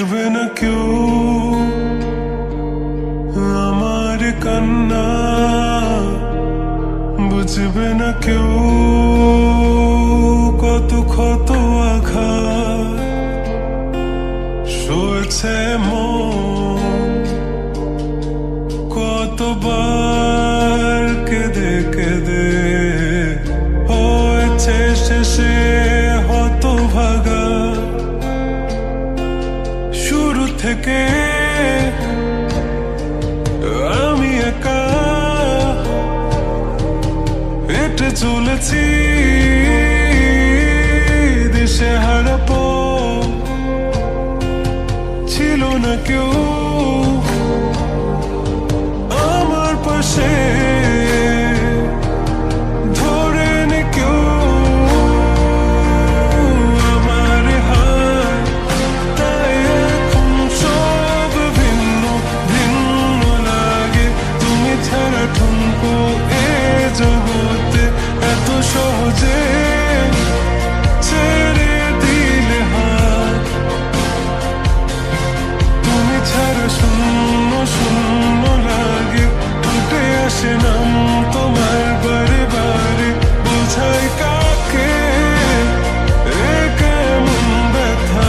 বুঝবে না কেউ আমার কান্না, বুঝবে না কেউ কত ক্ষত আঘাত সয়েছে মন, কতবার কেঁদে কেঁদে হয়েছে শেষে হতভাগা। শুরু থেকে আমি একা হেঁটে চলেছি দিশে হারা পথ, ছিল না কেউ আমার পাশে ধরে নে কেউ আমার হাত, তাই এখন সব ভিন্ন ভিন্ন লাগে। তুমি ছাড়া ঠুনকো এ জগতে এত সহজে ছেড়ে দিলে হাত, তুমি ছাড়া শূন্য শূন্য লাগে। উঠে আসে নাম তোমার বারে বারে, বোঝাই কাকে এ কেমন ব্যথা।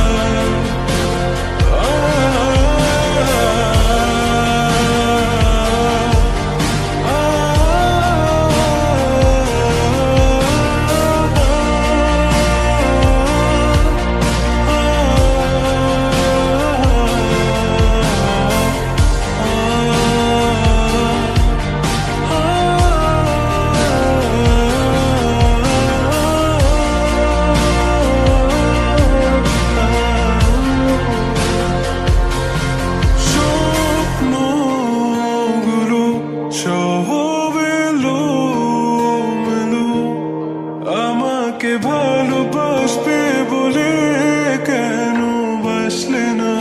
আমাকে ভালোবাসবে বলে কেন বাসলে না?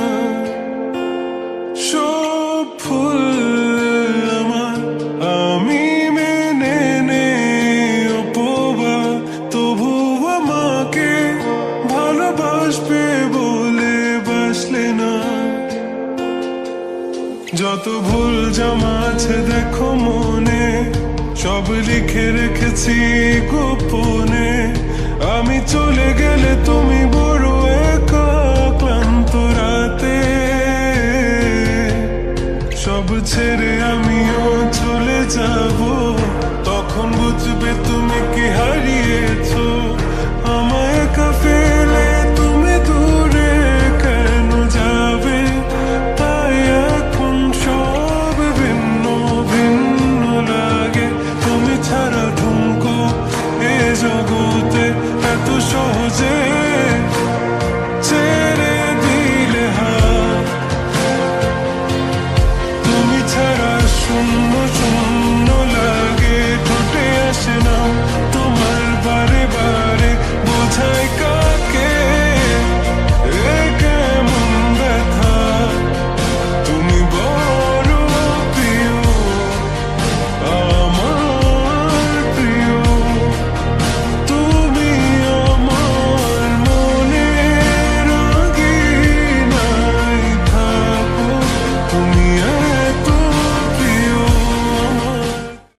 সব ফুল আমার আমি মেনে নেই অপবাদ, তবু আমাকে ভালোবাসবে বলে বাসলে না। যত ভুল জমা আছে দেখো মনে, সব লিখে রেখেছি গোপনে। আমি চলে গেলে তুমি বড় একা ক্লান্ত রাতে সব ছেড়ে